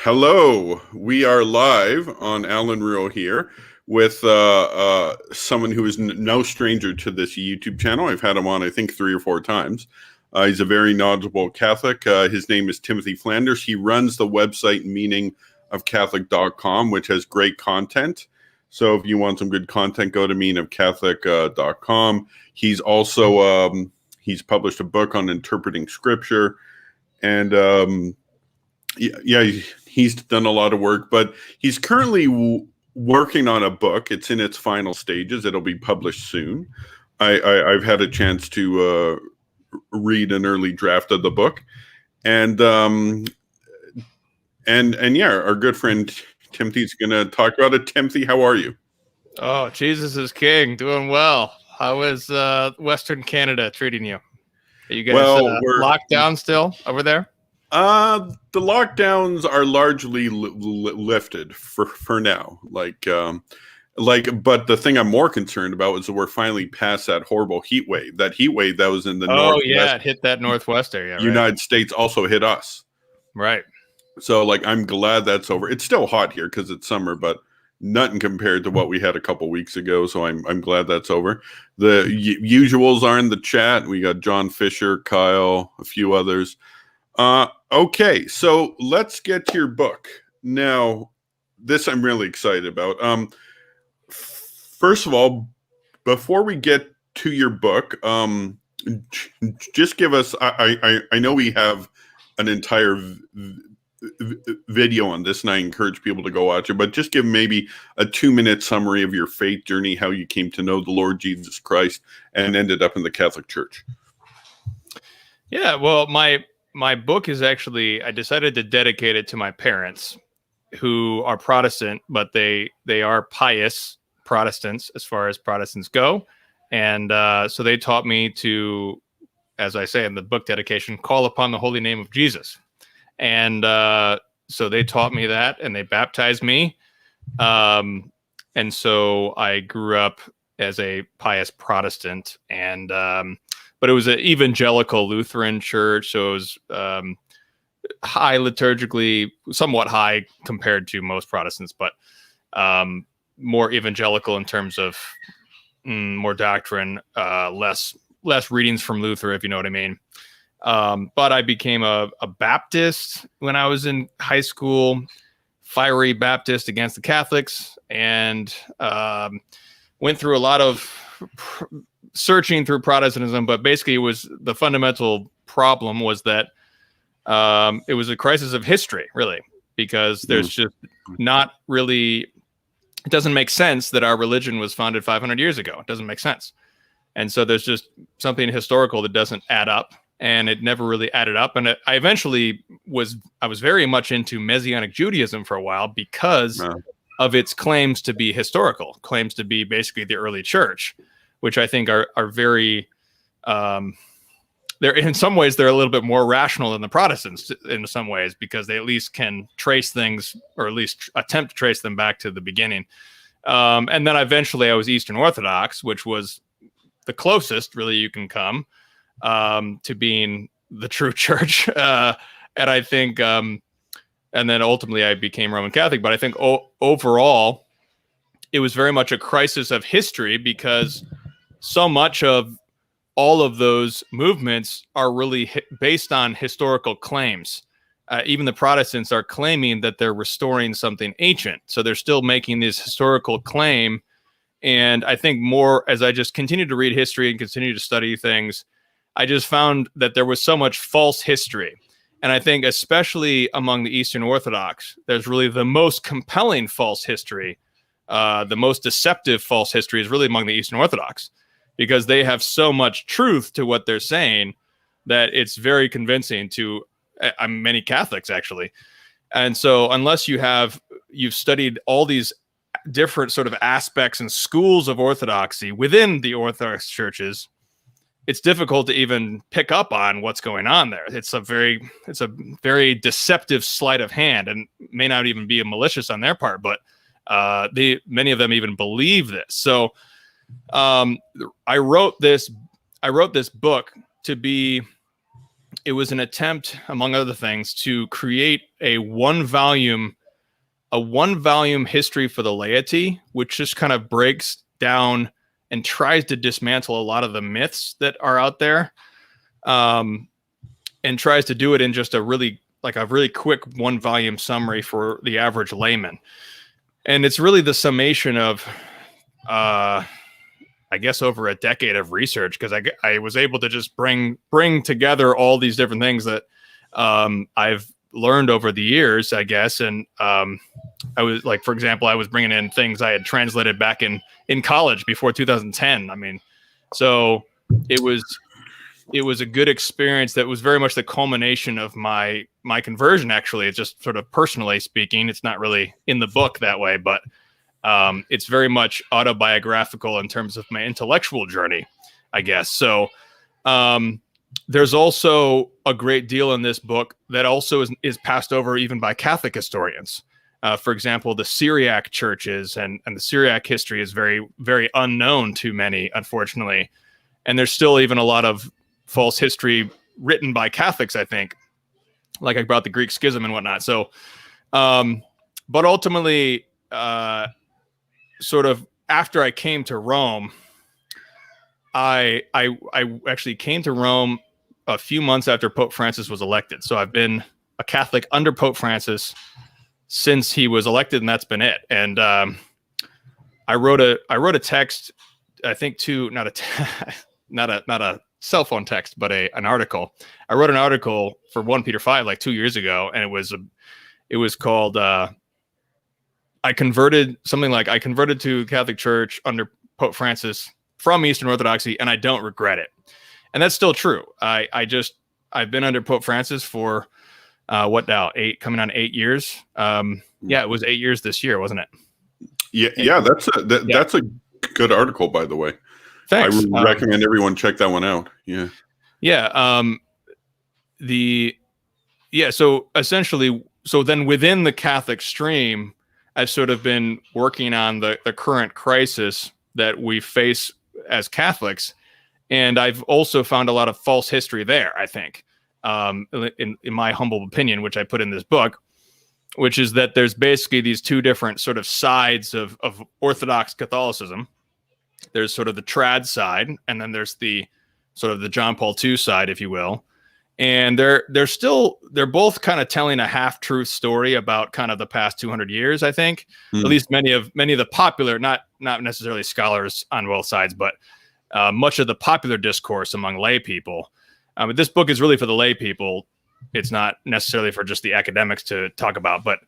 Hello, we are live on Alan Ruo here with someone who is no stranger to this YouTube channel. I've had him on, I think, 3 or 4 times. He's a very knowledgeable Catholic. His name is Timothy Flanders. He runs the website meaningofcatholic.com, which has great content. So if you want some good content, go to meaningofcatholic.com. He's also he's published a book on interpreting scripture, and yeah, he's done a lot of work, but he's currently working on a book. It's in its final stages. It'll be published soon. I've had a chance to read an early draft of the book, and yeah, our good friend Timothy's going to talk about it. Timothy, how are you? Oh, Jesus is King. Doing well. How is Western Canada treating you? Are you guys locked down still over there? The lockdowns are largely lifted for now. But the thing I'm more concerned about is that we're finally past that horrible heat wave. That heat wave that was in the northwest. Oh yeah, it hit that northwest area. United States also hit us. Right. So I'm glad that's over. It's still hot here because it's summer, but nothing compared to what we had a couple weeks ago. So I'm glad that's over. The usuals are in the chat. We got John Fisher, Kyle, a few others. Okay, so let's get to your book. Now, this I'm really excited about. First of all, before we get to your book, just give us, I know we have an entire video on this, and I encourage people to go watch it, but just give maybe a 2-minute summary of your faith journey, how you came to know the Lord Jesus Christ and ended up in the Catholic Church. Yeah, well, my book is actually, I decided to dedicate it to my parents, who are Protestant, but they are pious Protestants as far as Protestants go. And so they taught me to, as I say in the book dedication, call upon the holy name of Jesus. And so they taught me that, and they baptized me. And so I grew up as a pious Protestant, and but it was an evangelical Lutheran church, so it was high liturgically, somewhat high compared to most Protestants, but more evangelical in terms of more doctrine, less readings from Luther, if you know what I mean. But I became a Baptist when I was in high school, fiery Baptist against the Catholics, and went through a lot of searching through Protestantism, but basically the fundamental problem was that it was a crisis of history, really, because there's just not really, it doesn't make sense that our religion was founded 500 years ago. It doesn't make sense. And so there's just something historical that doesn't add up, and it never really added up. And I eventually was very much into Messianic Judaism for a while because of its claims to be historical, claims to be basically the early church, which I think are very, they're in some ways, they're a little bit more rational than the Protestants in some ways, because they at least can trace things, or at least attempt to trace them back to the beginning. And then eventually I was Eastern Orthodox, which was the closest really you can come to being the true church. And I think, and then ultimately I became Roman Catholic, but I think overall it was very much a crisis of history, because so much of all of those movements are really based on historical claims. Even the Protestants are claiming that they're restoring something ancient. So they're still making this historical claim. And I think more as I just continue to read history and continue to study things, I just found that there was so much false history. And I think especially among the Eastern Orthodox, there's really the most compelling false history. The most deceptive false history is really among the Eastern Orthodox, because they have so much truth to what they're saying that it's very convincing to many Catholics, actually. And so unless you've studied all these different sort of aspects and schools of orthodoxy within the Orthodox churches, it's difficult to even pick up on what's going on there. It's a very deceptive sleight of hand, and may not even be malicious on their part, but many of them even believe this. So I wrote this book to be it was an attempt, among other things, to create a one-volume history for the laity, which just kind of breaks down and tries to dismantle a lot of the myths that are out there, and tries to do it in just a really quick one-volume summary for the average layman. And it's really the summation of, I guess, over a decade of research, because I was able to just bring together all these different things that I've learned over the years, I guess. And I was like, for example, I was bringing in things I had translated back in college before 2010. I mean, so it was a good experience that was very much the culmination of my conversion. Actually, it's just sort of personally speaking, it's not really in the book that way, but it's very much autobiographical in terms of my intellectual journey, I guess. So there's also a great deal in this book that also is passed over even by Catholic historians. For example, the Syriac churches and the Syriac history is very, very unknown to many, unfortunately. And there's still even a lot of false history written by Catholics, I think, like about the Greek schism and whatnot. So, but ultimately, sort of after I came to Rome, I actually came to Rome a few months after Pope Francis was elected. So I've been a Catholic under Pope Francis since he was elected, and that's been it. And I wrote a text, I think, to not a cell phone text, but an article. I wrote an article for 1 Peter 5 like 2 years ago, and it was called I converted to the Catholic Church under Pope Francis from Eastern Orthodoxy, and I don't regret it. And that's still true. I've been under Pope Francis for what now? Coming on 8 years. Yeah, it was 8 years this year, wasn't it? Yeah. That's a good article, by the way. Thanks. I would recommend everyone check that one out. Yeah. Yeah. So essentially, then within the Catholic stream, I've sort of been working on the current crisis that we face as Catholics. And I've also found a lot of false history there, I think, in my humble opinion, which I put in this book, which is that there's basically these two different sort of sides of Orthodox Catholicism. There's sort of the trad side, and then there's the sort of the John Paul II side, if you will. And they're both kind of telling a half-truth story about kind of the past 200 years, I think. At least many of the popular, not necessarily scholars on both sides, but much of the popular discourse among lay people. But this book is really for the lay people. It's not necessarily for just the academics to talk about. But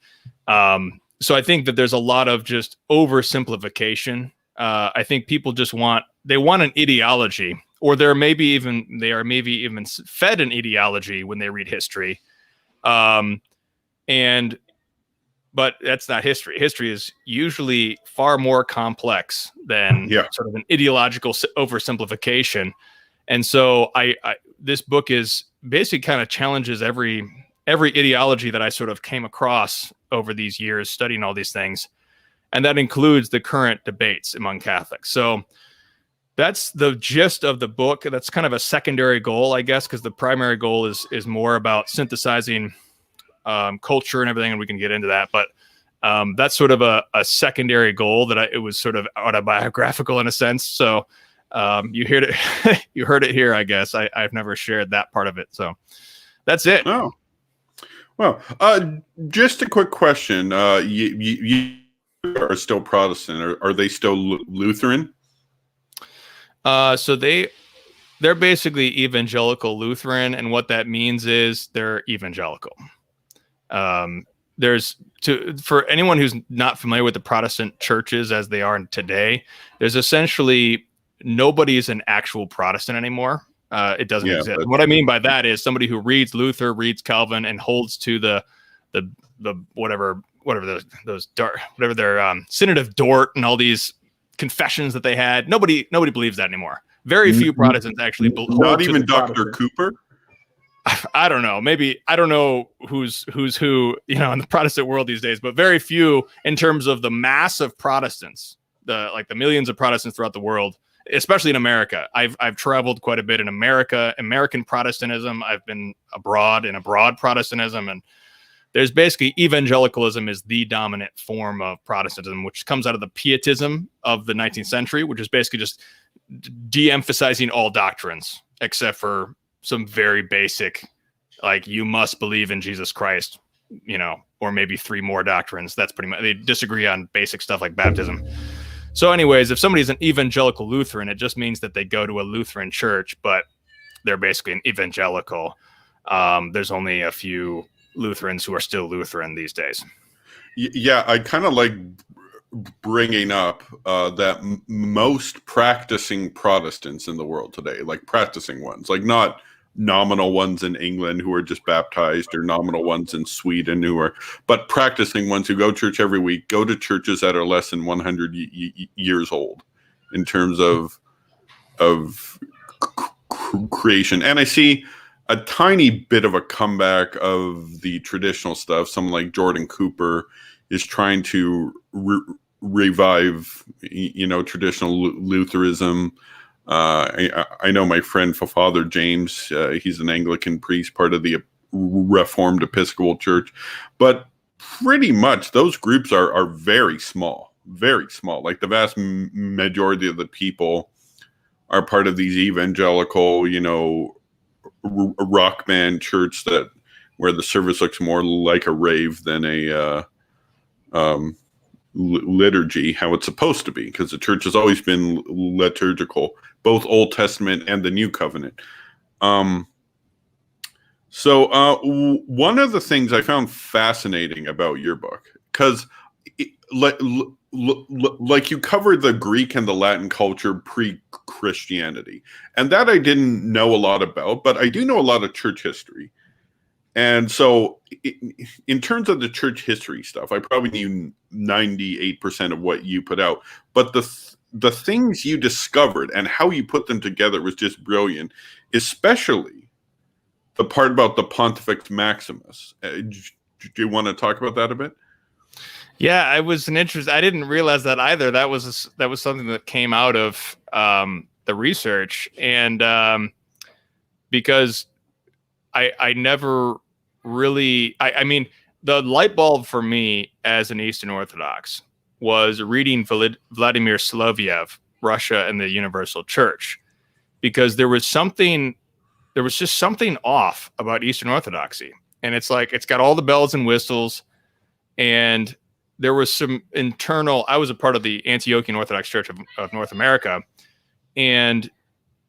so I think that there's a lot of just oversimplification. I think people just want an ideology, or they are maybe even fed an ideology when they read history. But that's not history. History is usually far more complex than sort of an ideological oversimplification. And so this book is basically kind of challenges every ideology that I sort of came across over these years studying all these things. And that includes the current debates among Catholics. So that's the gist of the book. That's kind of a secondary goal, I guess, because the primary goal is more about synthesizing culture and everything, and we can get into that. But that's sort of a secondary goal that it was sort of autobiographical in a sense. So you heard it, you heard it here, I guess. I've never shared that part of it. So that's it. Oh, well, just a quick question. You are still Protestant. Are they still Lutheran? So they're basically evangelical Lutheran, and what that means is they're evangelical. For anyone who's not familiar with the Protestant churches as they are today, there's essentially nobody's an actual Protestant anymore. It doesn't exist. And what I mean by that is somebody who reads Luther, reads Calvin, and holds to the whatever their Synod of Dort and all these confessions that they had. Nobody believes that anymore. Very few Protestants actually believe. Not even Dr. Cooper. I don't know. Maybe I don't know who's who, in the Protestant world these days, but very few in terms of the mass of Protestants, the millions of Protestants throughout the world, especially in America. I've traveled quite a bit in America, American Protestantism. I've been abroad Protestantism, and there's basically evangelicalism is the dominant form of Protestantism, which comes out of the Pietism of the 19th century, which is basically just de-emphasizing all doctrines except for some very basic, like you must believe in Jesus Christ, or maybe 3 more doctrines. That's pretty much, they disagree on basic stuff like baptism. So anyways, if somebody's an evangelical Lutheran, it just means that they go to a Lutheran church, but they're basically an evangelical. There's only a few Lutherans who are still Lutheran these days. Yeah, I kind of like bringing up that most practicing Protestants in the world today, like practicing ones, like not nominal ones in England who are just baptized, or nominal ones in Sweden but practicing ones who go to church every week, go to churches that are less than 100 years old in terms of creation. And I see a tiny bit of a comeback of the traditional stuff. Someone like Jordan Cooper is trying to revive, traditional Lutheranism. I know my friend Father James, he's an Anglican priest, part of the Reformed Episcopal Church, but pretty much those groups are very small, very small. Like the vast majority of the people are part of these evangelical, rock band church where the service looks more like a rave than a liturgy, how it's supposed to be, because the church has always been liturgical, both Old Testament and the New Covenant. So one of the things I found fascinating about your book, because like you covered the Greek and the Latin culture pre-Christianity, and that I didn't know a lot about, but I do know a lot of church history. And so in terms of the church history stuff, I probably knew 98% of what you put out. But the things you discovered and how you put them together was just brilliant, especially the part about the Pontifex Maximus. Do you want to talk about that a bit? Yeah, I was an interest. I didn't realize that either. That was something that came out of the research, and because I never really, I mean, the light bulb for me as an Eastern Orthodox was reading Vladimir Soloviev, Russia and the Universal Church, because there was just something off about Eastern Orthodoxy. And it's like, it's got all the bells and whistles, and there was some internal, I was a part of the Antiochian Orthodox Church of North America, and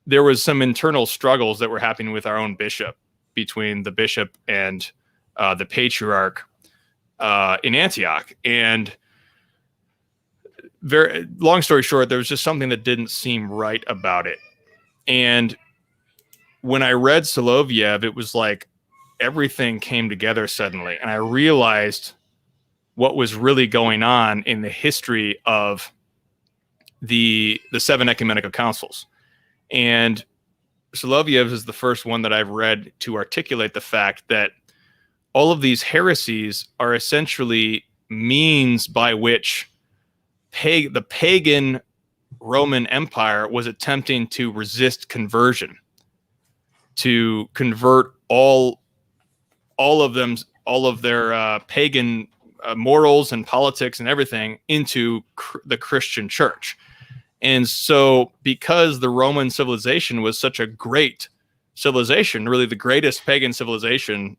there was some internal struggles that were happening with our own bishop, between the bishop and the patriarch in Antioch. And very long story short, there was just something that didn't seem right about it. And when I read Soloviev, it was like everything came together suddenly. And I realized what was really going on in the history of the 7 ecumenical councils. And Soloviev is the first one that I've read to articulate the fact that all of these heresies are essentially means by which the pagan Roman Empire was attempting to resist conversion, to convert all of their pagan morals and politics and everything into the Christian church. And so because the Roman civilization was such a great civilization, really the greatest pagan civilization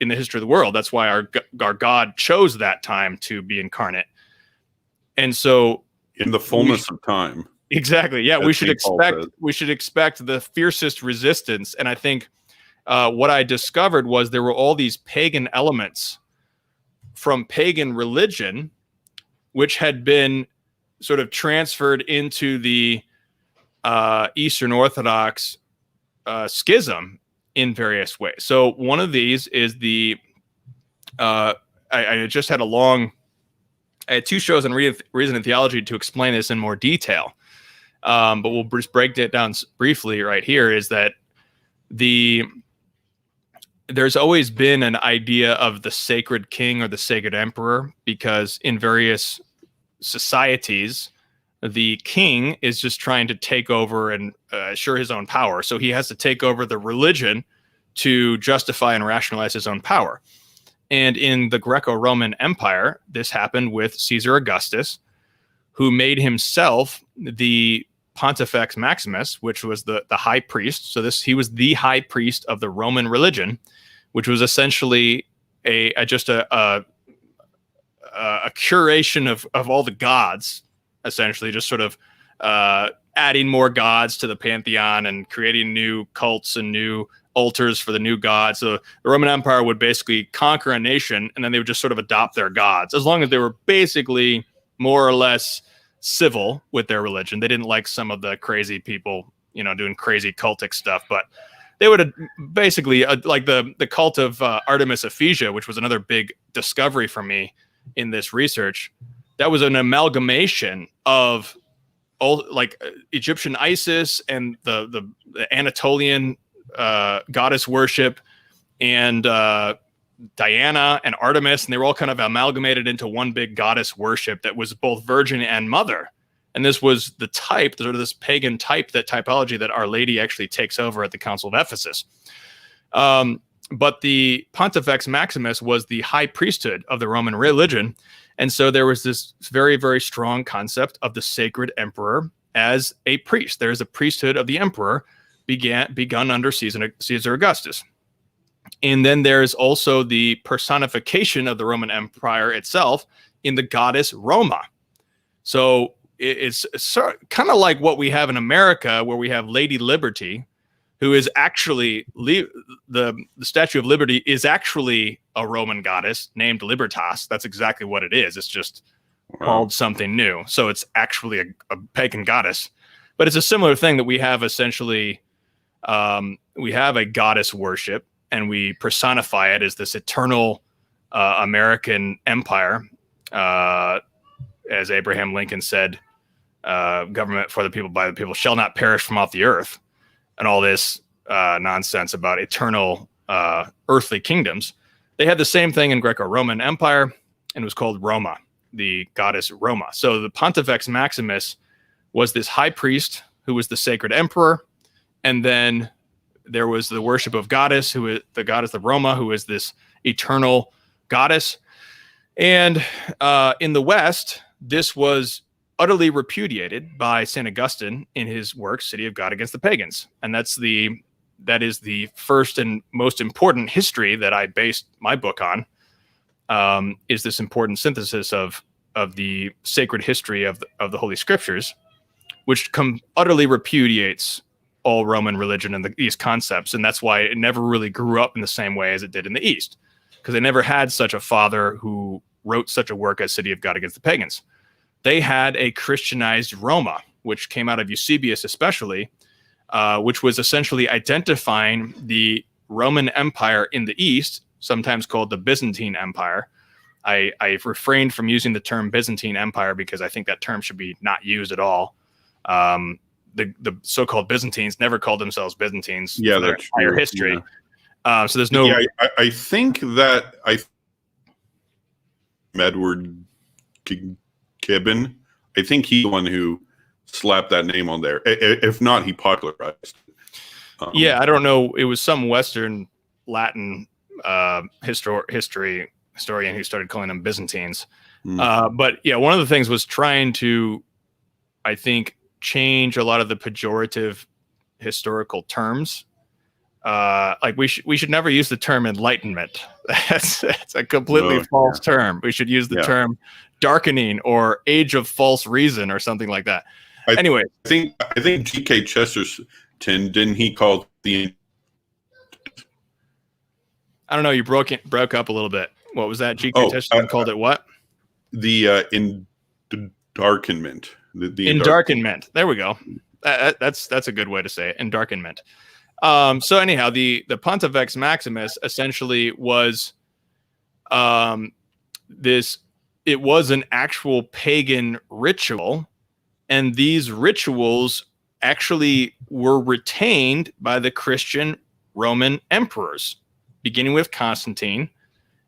in the history of the world, that's why our God chose that time to be incarnate. And so in the fullness of time. Exactly. Yeah, we should expect the fiercest resistance. And I think what I discovered was there were all these pagan elements from pagan religion, which had been sort of transferred into the Eastern Orthodox schism in various ways. So one of these is I just had I had 2 shows on Reason and Theology to explain this in more detail. But we'll just break it down briefly right here, is that there's always been an idea of the sacred king or the sacred emperor, because in various societies, the king is just trying to take over and assure his own power. So he has to take over the religion to justify and rationalize his own power. And in the Greco-Roman Empire, this happened with Caesar Augustus, who made himself the Pontifex Maximus, which was the high priest. So he was the high priest of the Roman religion, which was essentially a curation of all the gods, essentially just sort of adding more gods to the pantheon and creating new cults and new altars for the new gods. So the Roman Empire would basically conquer a nation, and then they would just sort of adopt their gods, as long as they were basically more or less civil with their religion. They didn't like some of the crazy people, doing crazy cultic stuff, but they would basically like the cult of Artemis Ephesia, which was another big discovery for me in this research. That was an amalgamation of all like Egyptian Isis and the Anatolian goddess worship and Diana and Artemis, and they were all kind of amalgamated into one big goddess worship that was both virgin and mother. And this was the type, sort of this pagan typology that Our Lady actually takes over at the Council of Ephesus. But the Pontifex Maximus was the high priesthood of the Roman religion. And so there was this very, very strong concept of the sacred emperor as a priest. There is a priesthood of the emperor begun under Caesar Augustus. And then there's also the personification of the Roman Empire itself in the goddess Roma. So it's kind of like what we have in America, where we have Lady Liberty, who is actually the Statue of Liberty is actually a Roman goddess named Libertas. That's exactly what it is. It's just called something new. So it's actually a pagan goddess. But it's a similar thing that we have essentially. We have a goddess worship, and we personify it as this eternal American empire. As Abraham Lincoln said, government for the people, by the people, shall not perish from off the earth. And all this nonsense about eternal earthly kingdoms. They had the same thing in Greco-Roman Empire, and it was called Roma, the goddess Roma. So the Pontifex Maximus was this high priest who was the sacred emperor. And then there was the worship of goddess, who is the goddess of Roma, who is this eternal goddess. And in the West, this was utterly repudiated by St. Augustine in his work, City of God Against the Pagans. And that is the first and most important history that I based my book on, is this important synthesis of the sacred history of the Holy Scriptures, which utterly repudiates all Roman religion and these concepts. And that's why it never really grew up in the same way as it did in the East, because they never had such a father who wrote such a work as City of God Against the Pagans. They had a Christianized Roma, which came out of Eusebius especially, which was essentially identifying the Roman Empire in the East, sometimes called the Byzantine Empire. I've refrained from using the term Byzantine Empire because I think that term should be not used at all. The so-called Byzantines never called themselves Byzantines for their entire history. Yeah. So there's no... Yeah, I think that Edward Gibbon, I think he's the one who slapped that name on there. If not, he popularized. Yeah, I don't know. It was some Western Latin historian who started calling them Byzantines. But yeah, one of the things was trying to, I think, change a lot of the pejorative historical terms. Like we should never use the term enlightenment. That's a completely false term. We should use the term darkening or age of false reason or something like that. Anyway, I think G.K. Chesterton, didn't he call the... I don't know. You broke up a little bit. What was that? G.K. Chesterton called it what? The endarkenment. The endarkenment. There we go. That's a good way to say it. Endarkenment. So anyhow, the Pontifex Maximus essentially was it was an actual pagan ritual, and these rituals actually were retained by the Christian Roman emperors, beginning with Constantine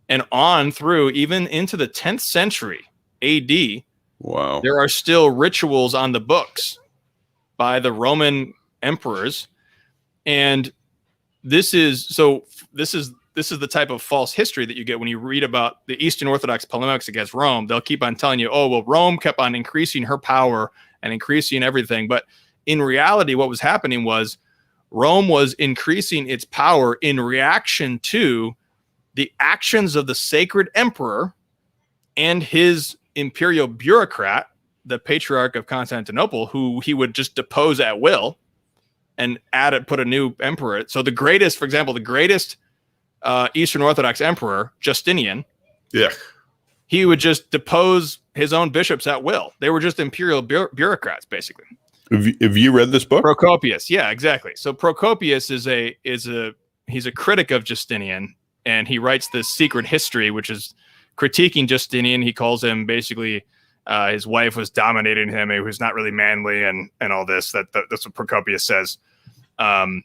and on through even into the 10th century AD. Wow. There are still rituals on the books by the Roman emperors, and this is the type of false history that you get when you read about the Eastern Orthodox polemics against Rome. They'll keep on telling you, oh, well, Rome kept on increasing her power and increasing everything. But in reality, what was happening was Rome was increasing its power in reaction to the actions of the sacred emperor and his imperial bureaucrat, the Patriarch of Constantinople, who he would just depose at will and put a new emperor. So the greatest, for example, the greatest Eastern Orthodox emperor, Justinian, Yeah. he would just depose his own bishops at will. They were just imperial bureaucrats, basically. Have you read this book? Procopius, yeah, exactly. So Procopius he's a critic of Justinian, and he writes this secret history, which is critiquing Justinian. He calls him basically his wife was dominating him. He was not really manly, and all this. That's what Procopius says. And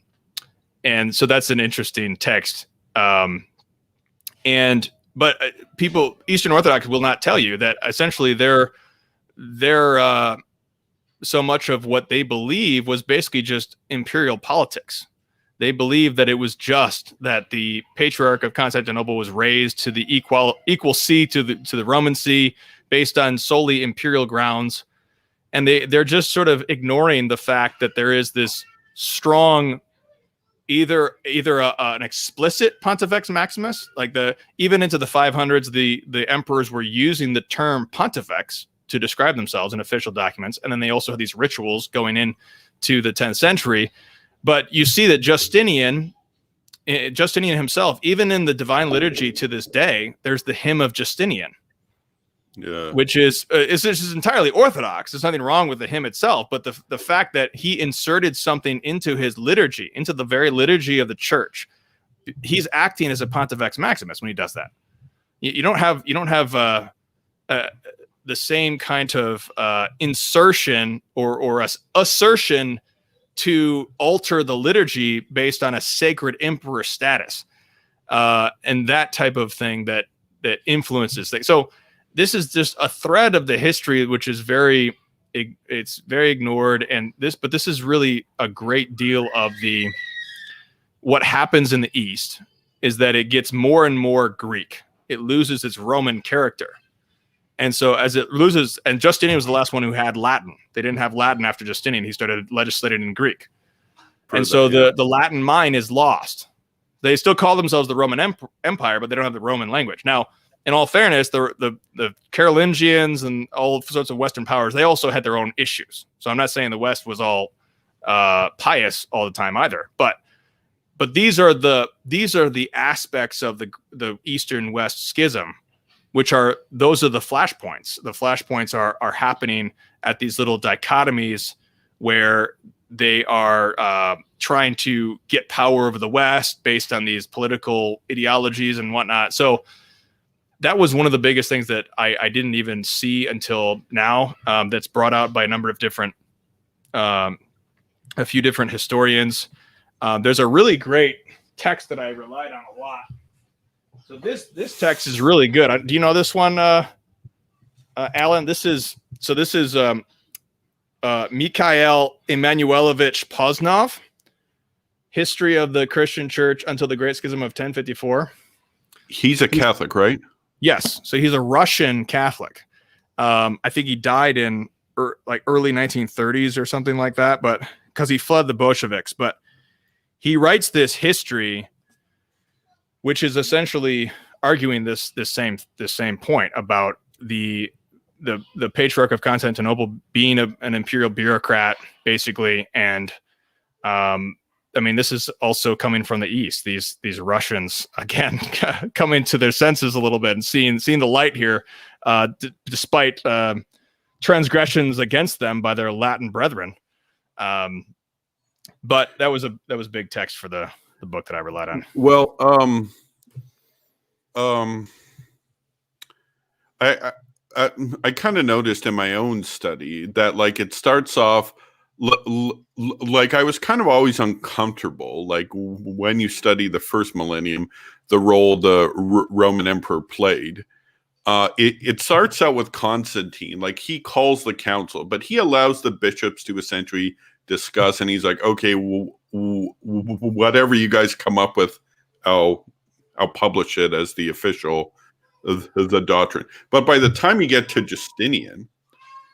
so that's an interesting text. But people, Eastern Orthodox will not tell you that essentially they're so much of what they believe was basically just imperial politics. They believe that it was just that the Patriarch of Constantinople was raised to the equal see to the Roman see based on solely imperial grounds, and they're just sort of ignoring the fact that there is this strong either an explicit Pontifex Maximus, like even into the 500s, the emperors were using the term Pontifex to describe themselves in official documents, and then they also had these rituals going in to the 10th century. But you see that Justinian himself, even in the Divine Liturgy to this day, there's the hymn of Justinian, which is entirely Orthodox. There's nothing wrong with the hymn itself, but the fact that he inserted something into his liturgy, into the very liturgy of the church, he's acting as a Pontifex Maximus when he does that. You don't have the same kind of insertion or assertion to alter the liturgy based on a sacred emperor status, and that type of thing that influences things. So this is just a thread of the history, which is very ignored. But this is really a great deal of what happens in the East is that it gets more and more Greek. It loses its Roman character. And so as it loses, and Justinian was the last one who had Latin. They didn't have Latin after Justinian. He started legislating in Greek. The Latin mind is lost. They still call themselves the Roman Empire, but they don't have the Roman language. Now, in all fairness, the Carolingians and all sorts of Western powers, they also had their own issues. So I'm not saying the West was all pious all the time either. But these are the aspects of the Eastern-West schism, which those are the flashpoints. The flashpoints are happening at these little dichotomies where they are trying to get power over the West based on these political ideologies and whatnot. So that was one of the biggest things that I didn't even see until now. That's brought out by a number of different, a few different historians. There's a really great text that I relied on a lot. So this text is really good. Do you know this one, Alan? This is Mikhail Emanuelovich Poznov, History of the Christian Church until the Great Schism of 1054. He's a Catholic, right? Yes. So he's a Russian Catholic. I think he died in early 1930s or something like that, but because he fled the Bolsheviks. But he writes this history, which is essentially arguing this same point about the Patriarch of Constantinople being an imperial bureaucrat, basically, and this is also coming from the East. These Russians again coming to their senses a little bit and seeing the light here, despite transgressions against them by their Latin brethren. But that was big text for the book that I relied on. Well, I kind of noticed in my own study that it starts off like I was kind of always uncomfortable, like when you study the first millennium, the role the Roman emperor played. it starts out with Constantine. Like, he calls the council, but he allows the bishops to essentially discuss, and he's like, okay, whatever you guys come up with, I'll publish it as the official the doctrine. But by the time you get to Justinian,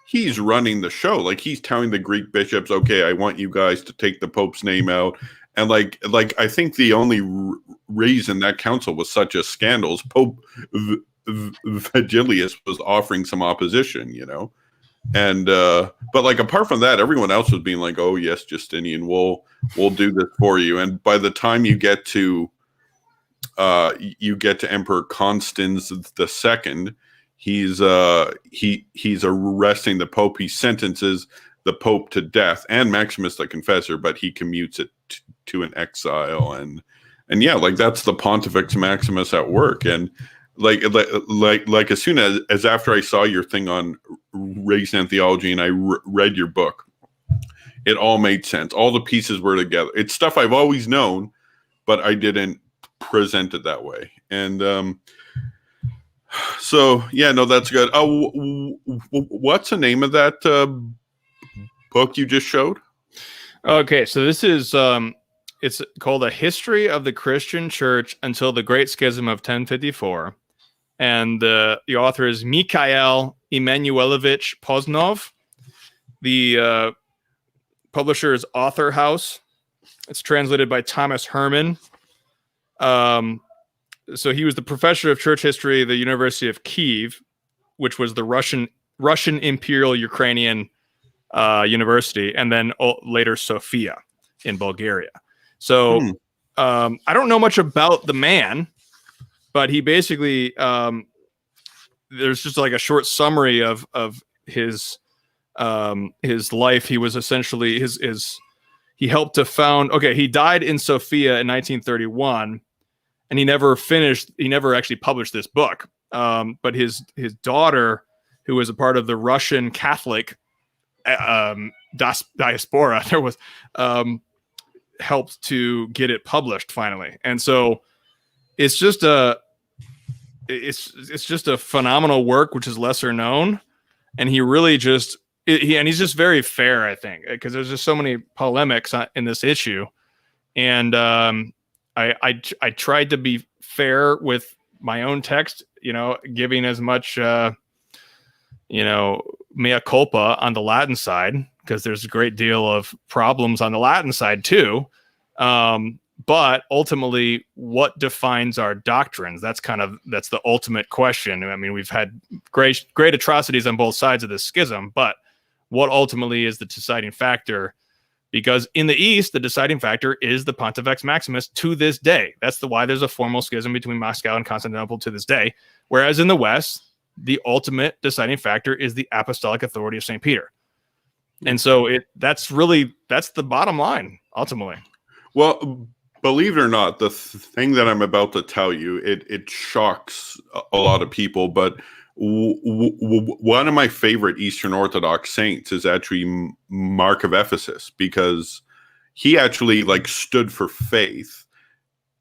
he's running the show. Like, he's telling the Greek bishops, okay, I want you guys to take the Pope's name out. And like I think the only reason that council was such a scandal is Pope Vigilius was offering some opposition, and but like, apart from that, everyone else was being like, oh yes, Justinian, we'll do this for you. And by the time you get to Emperor Constans II, he's arresting the Pope. He sentences the Pope to death and Maximus the Confessor, but he commutes it to an exile. And yeah, like, that's the Pontifex Maximus at work. And like as soon as after I saw your thing on race and theology, and I read your book, it all made sense. All the pieces were together. It's stuff I've always known, but I didn't present it that way. And so yeah, no, that's good. What's the name of that book you just showed? Okay, so this is it's called A History of the Christian Church Until the Great Schism of 1054. And the author is Mikhail Emanuelovich Poznov. The publisher is Author House. It's translated by Thomas Herman. So he was the professor of church history at the University of Kiev, which was the Russian Imperial Ukrainian University, and then later Sofia in Bulgaria. So I don't know much about the man, but he basically there's just like a short summary of his life. He was essentially he helped to found. Okay, he died in Sofia in 1931, and he never actually published this book. But his daughter, who was a part of the Russian Catholic diaspora, there was helped to get it published finally. And so it's just a phenomenal work, which is lesser known. And he really just he's just very fair, I think, because there's just so many polemics in this issue. And I tried to be fair with my own text, giving as much mea culpa on the Latin side, because there's a great deal of problems on the Latin side too. But ultimately, what defines our doctrines? That's the ultimate question. I mean, we've had great atrocities on both sides of this schism, but what ultimately is the deciding factor? Because in the East, the deciding factor is the Pontifex Maximus to this day. That's why there's a formal schism between Moscow and Constantinople to this day. Whereas in the West, the ultimate deciding factor is the apostolic authority of St. Peter. And so that's the bottom line, ultimately. Well, believe it or not, the thing that I'm about to tell you, it shocks a lot of people, but one of my favorite Eastern Orthodox saints is actually Mark of Ephesus, because he actually stood for faith.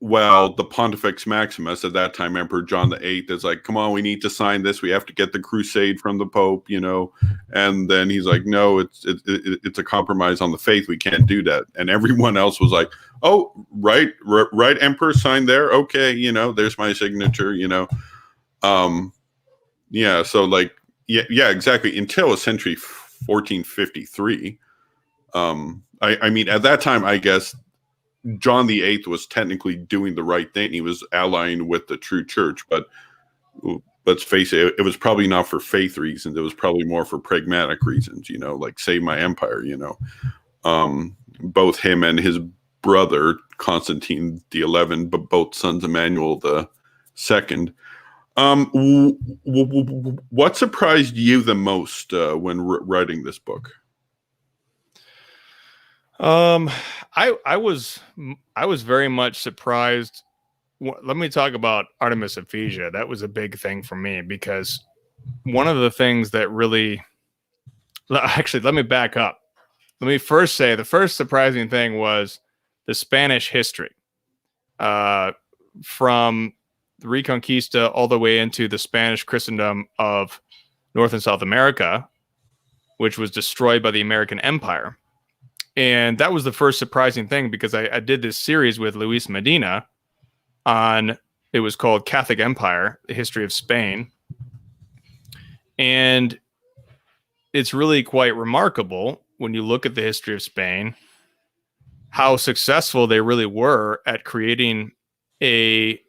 Well, the Pontifex Maximus, at that time Emperor John VIII, is like, come on, we need to sign this. We have to get the crusade from the Pope, And then he's like, no, it's a compromise on the faith. We can't do that. And everyone else was like, oh, right, Emperor, sign there. Okay, there's my signature. Yeah. So yeah, exactly. Until essentially 1453. I mean, at that time, I guess John VIII was technically doing the right thing. He was allying with the true church, but let's face it, it was probably not for faith reasons. It was probably more for pragmatic reasons, like save my empire, both him and his brother, Constantine XI, but both sons of Emmanuel II. What surprised you the most when writing this book? I was very much surprised. Let me talk about Artemis Ephesia. That was a big thing for me, because one of the things that really, actually, let me back up. Let me first say the first surprising thing was the Spanish history, from the Reconquista all the way into the Spanish Christendom of North and South America, which was destroyed by the American Empire. And that was the first surprising thing, because I did this series with Luis Medina on, it was called Catholic Empire, the History of Spain. And it's really quite remarkable when you look at the history of Spain, how successful they really were at creating a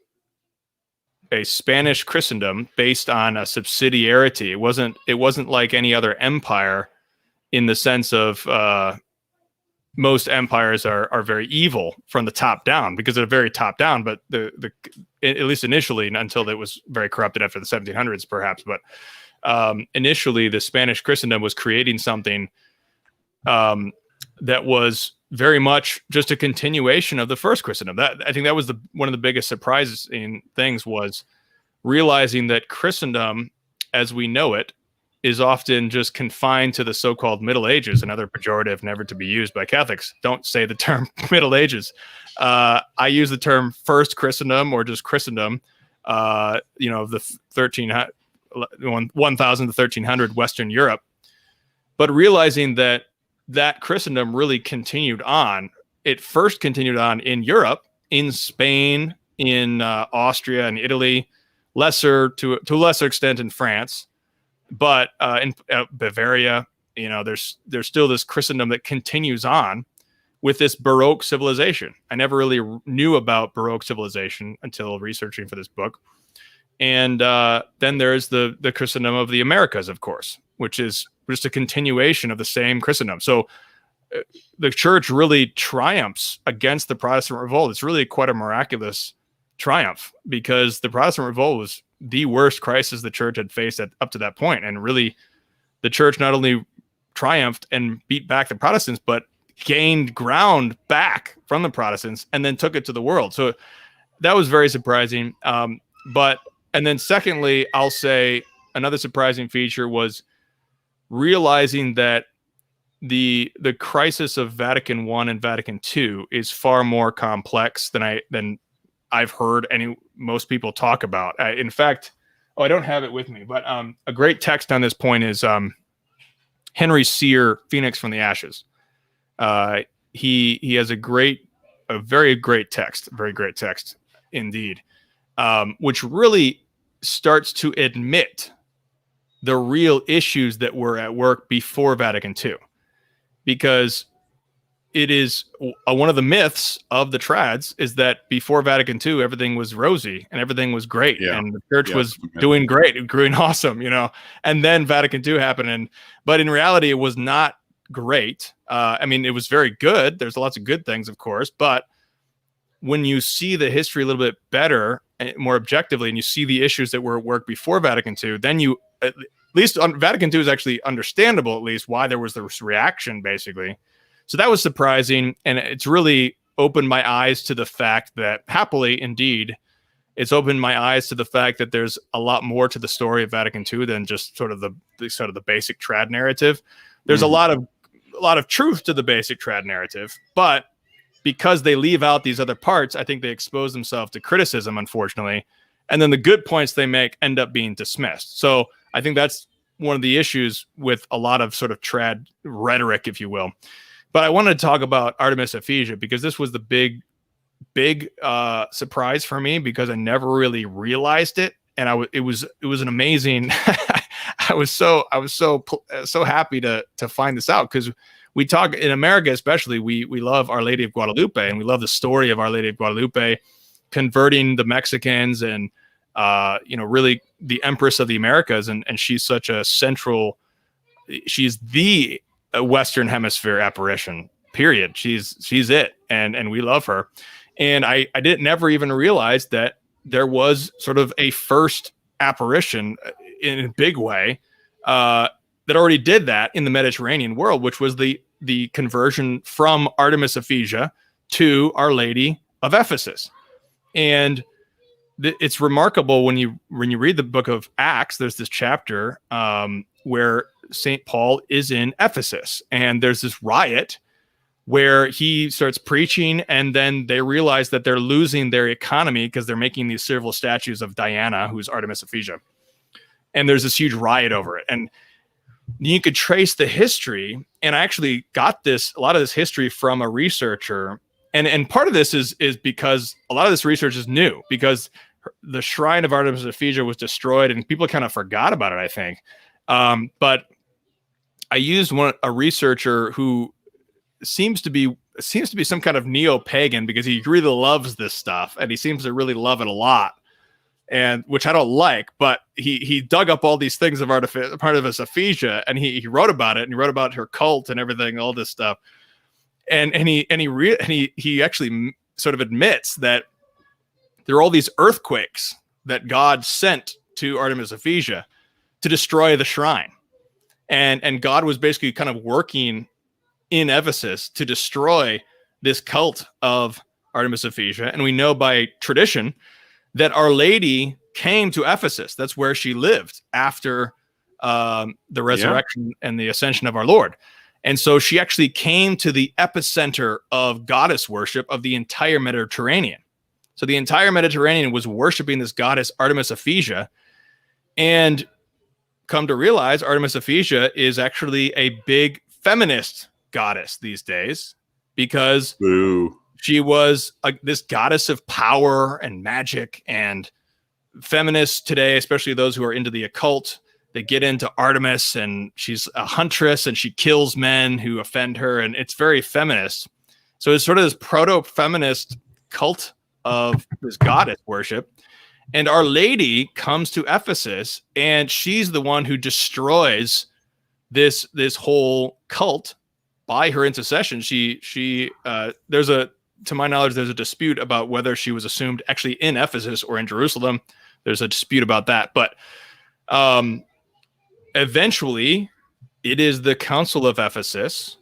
Spanish Christendom based on a subsidiarity. It wasn't like any other empire, in the sense of most empires are very evil from the top down, because they're very top down, but the at least initially, until it was very corrupted after the 1700s perhaps, but initially the Spanish Christendom was creating something that was very much just a continuation of the first Christendom. I think that was one of the biggest surprises in things, was realizing that Christendom as we know it is often just confined to the so-called Middle Ages, another pejorative never to be used by Catholics. Don't say the term Middle Ages. I use the term First Christendom, or just Christendom, the 1000 to 1300 Western Europe. But realizing that Christendom really continued on. It first continued on in Europe, in Spain, in Austria and Italy, to a lesser extent in France. But in Bavaria, there's still this Christendom that continues on with this Baroque civilization. I never really knew about Baroque civilization until researching for this book. And then there's the Christendom of the Americas, of course, which is just a continuation of the same Christendom. So the church really triumphs against the Protestant revolt. It's really quite a miraculous triumph, because the Protestant revolt was the worst crisis the church had faced up to that point. And really, the church not only triumphed and beat back the Protestants, but gained ground back from the Protestants and then took it to the world. So that was very surprising. And then secondly, I'll say another surprising feature was realizing that the crisis of Vatican I and Vatican II is far more complex than I've heard most people talk about. In fact, I don't have it with me, but a great text on this point is Henry Sear, Phoenix from the Ashes. He has a very great text indeed, which really starts to admit the real issues that were at work before Vatican II, because it is one of the myths of the trads is that before Vatican II, everything was rosy and everything was great. Yeah. And the church was doing great and doing awesome, and then Vatican II happened. But in reality, it was not great. It was very good. There's lots of good things, of course, but when you see the history a little bit better and more objectively, and you see the issues that were at work before Vatican II, then you, at least Vatican II is actually understandable, at least why there was this reaction, basically. So that was surprising, and it's really opened my eyes to the fact that, happily indeed, it's opened my eyes to the fact that there's a lot more to the story of Vatican II than just sort of the basic trad narrative. There's a lot of truth to the basic trad narrative, but because they leave out these other parts, I think they expose themselves to criticism, unfortunately, and then the good points they make end up being dismissed. So I think that's one of the issues with a lot of sort of trad rhetoric, if you will. But I wanted to talk about Artemis Ephesia, because this was the big surprise for me, because I never really realized it, and it was an amazing. I was so happy to find this out, because we talk in America, especially, we love Our Lady of Guadalupe, and we love the story of Our Lady of Guadalupe converting the Mexicans, and really the Empress of the Americas, and she's such a central. She's the Western Hemisphere apparition, period. She's it, and we love her. And I never even realize that there was sort of a first apparition in a big way that already did that in the Mediterranean world, which was the conversion from Artemis Ephesia to Our Lady of Ephesus. And it's remarkable when you read the book of Acts. There's this chapter where St. Paul is in Ephesus, and there's this riot where he starts preaching, and then they realize that they're losing their economy because they're making these silver statues of Diana, who's Artemis Ephesia. And there's this huge riot over it. And you could trace the history. And I actually got a lot of this history from a researcher. And part of this is because a lot of this research is new, because the shrine of Artemis Ephesia was destroyed and people kind of forgot about it, I think. But I used a researcher who seems to be some kind of neo-pagan, because he really loves this stuff and he seems to really love it a lot, and which I don't like. But he dug up all these things of Artemis Ephesia, and he wrote about it, and he wrote about her cult and everything, all this stuff. And he actually sort of admits that there are all these earthquakes that God sent to Artemis Ephesia to destroy the shrine, and God was basically kind of working in Ephesus to destroy this cult of Artemis Ephesia. And we know by tradition that Our Lady came to Ephesus. That's where she lived after the resurrection and the ascension of our Lord. And so she actually came to the epicenter of goddess worship of the entire Mediterranean. So the entire Mediterranean was worshiping this goddess Artemis Ephesia. And come to realize, Artemis Ephesia is actually a big feminist goddess these days, because she was this goddess of power and magic. And feminists today, especially those who are into the occult, they get into Artemis, and she's a huntress and she kills men who offend her, and it's very feminist. So it's sort of this proto-feminist cult of this goddess worship. And Our Lady comes to Ephesus, and she's the one who destroys this whole cult by her intercession. To my knowledge, there's a dispute about whether she was assumed actually in Ephesus or in Jerusalem. There's a dispute about that, but eventually it is the Council of Ephesus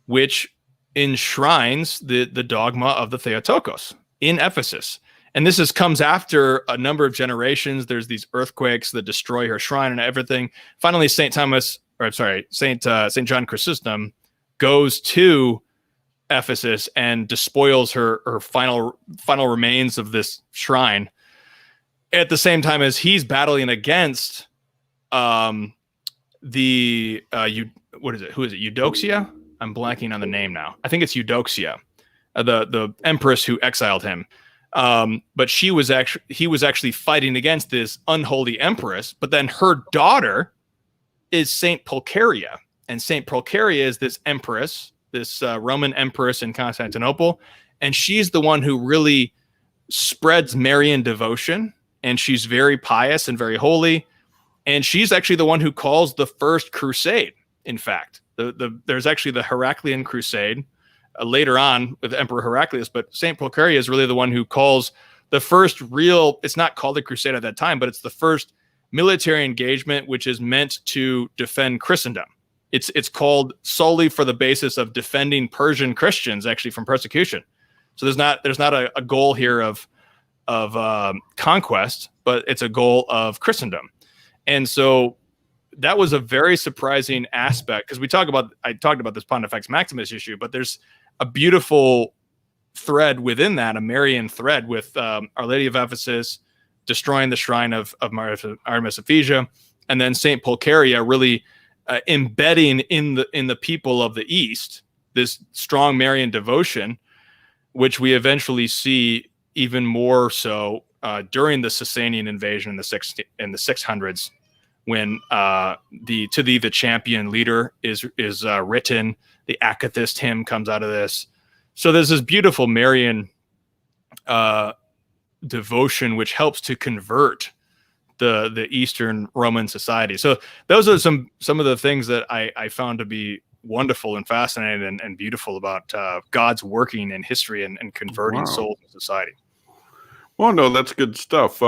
which enshrines the dogma of the Theotokos in Ephesus. And this comes after a number of generations. There's these earthquakes that destroy her shrine and everything. Finally, Saint John Chrysostom goes to Ephesus and despoils her final remains of this shrine, at the same time as he's battling against who is it? Eudoxia? I'm blanking on the name now. I think it's Eudoxia, the empress who exiled him. But he was actually fighting against this unholy empress. But then her daughter is Saint Pulcheria, and Saint Pulcheria is this empress, this Roman empress in Constantinople, and she's the one who really spreads Marian devotion, and she's very pious and very holy, and she's actually the one who calls the first crusade. In fact, there's actually the Heraclean Crusade later on with Emperor Heraclius, but Saint Pulcheria is really the one who calls the first real. It's not called a crusade at that time, but it's the first military engagement which is meant to defend Christendom. It's called solely for the basis of defending Persian Christians actually from persecution. So there's not a goal here of conquest, but it's a goal of Christendom. And so that was a very surprising aspect, because I talked about this Pontifex Maximus issue, but there's a beautiful thread within that, a Marian thread with Our Lady of Ephesus destroying the shrine of Artemis Ephesia, and then Saint Pulcheria really embedding in the people of the East this strong Marian devotion, which we eventually see even more so during the Sasanian invasion in the 600s, when the champion leader is written. The Akathist hymn comes out of this. So there's this beautiful Marian devotion which helps to convert the Eastern Roman society. So those are some of the things that I found to be wonderful and fascinating and beautiful about God's working in history and converting souls in society. Well, no, that's good stuff.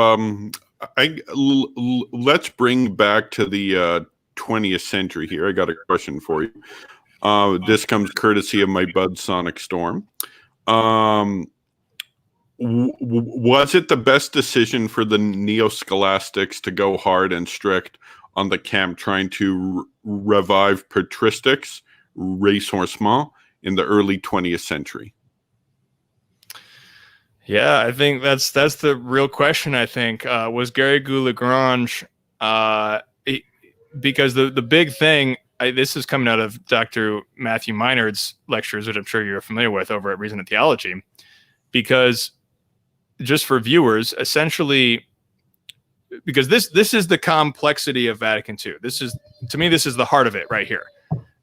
Let's bring back to the 20th century here. I got a question for you. This comes courtesy of my bud Sonic Storm. Was it the best decision for the neo-scholastics to go hard and strict on the camp trying to revive patristics, ressourcement, in the early 20th century? Yeah, I think that's the real question. I think was Garrigou-Lagrange, because the big thing. This is coming out of Dr. Matthew Minard's lectures, which I'm sure you're familiar with over at Reason and Theology. Because just for viewers, essentially, because this is the complexity of Vatican II. This is, to me, this is the heart of it right here.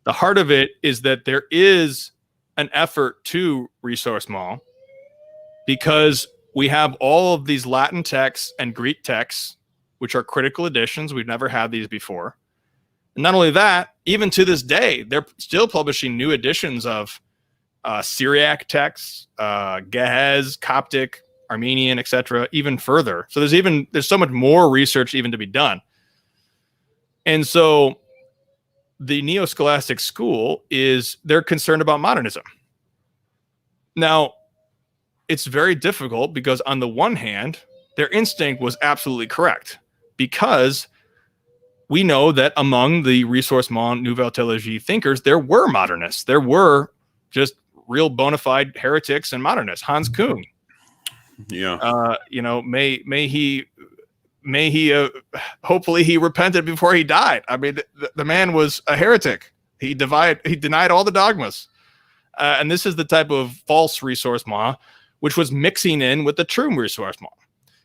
The heart of it is that there is an effort to resource Maw, because we have all of these Latin texts and Greek texts, which are critical editions. We've never had these before. And not only that, even to this day, they're still publishing new editions of Syriac texts, Ge'ez, Coptic, Armenian, etc., even further. So there's so much more research even to be done. And so the neo-scholastic school they're concerned about modernism. Now, it's very difficult because on the one hand, their instinct was absolutely correct, because we know that among the Resource Maw Nouvelle Theologie thinkers, there were modernists. There were just real bona fide heretics and modernists. Hans Küng. Yeah. May he hopefully he repented before he died. I mean, the man was a heretic. He denied all the dogmas. And this is the type of false Resource Maw, which was mixing in with the true Resource Maw.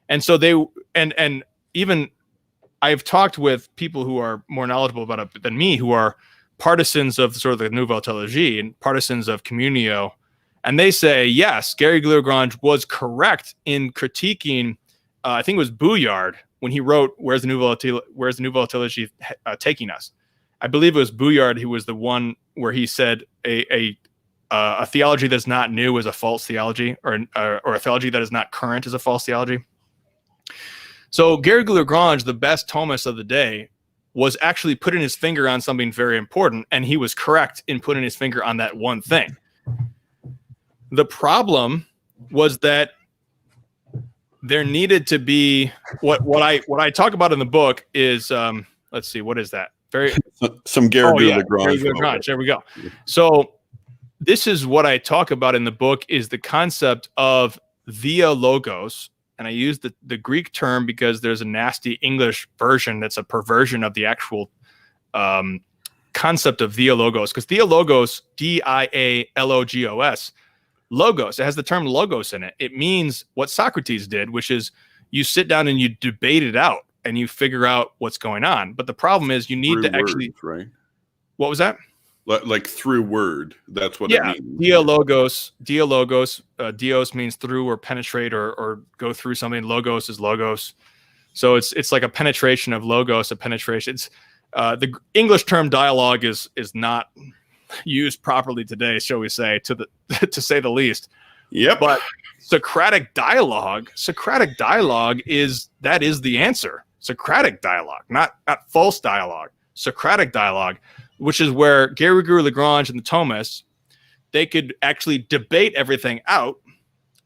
And so and even I've talked with people who are more knowledgeable about it than me, who are partisans of sort of the Nouvelle Theologie and partisans of Communio. And they say, yes, Garrigou-Lagrange was correct in critiquing, I think it was Bouillard, when he wrote, Where's the Nouvelle Theologie Taking Us? I believe it was Bouillard who was the one where he said a theology that's not new is a false theology, or a theology that is not current is a false theology. So Garrigou-Lagrange, the best Thomist of the day, was actually putting his finger on something very important, and he was correct in putting his finger on that one thing. The problem was that there needed to be what I talk about in the book is let's see, what is that? Some Garrigou-Lagrange. Garrigou-Lagrange. There we go. So this is what I talk about in the book, is the concept of theologos. And I use the Greek term because there's a nasty English version that's a perversion of the actual concept of theologos. Because theologos, Dialogos, logos, it has the term logos in it. It means what Socrates did, which is you sit down and you debate it out and you figure out what's going on. But the problem is you need to actually... Right. What was that? Like through word. That's what it means. Dialogos. Dios means through or penetrate or go through something. Logos is logos. So it's like a penetration of logos, a penetration. It's the English term dialogue is not used properly today, shall we say, to say the least. Yep. But Socratic dialogue is the answer. Socratic dialogue, not false dialogue. Socratic dialogue, which is where Garrigou-Lagrange and the Thomists, they could actually debate everything out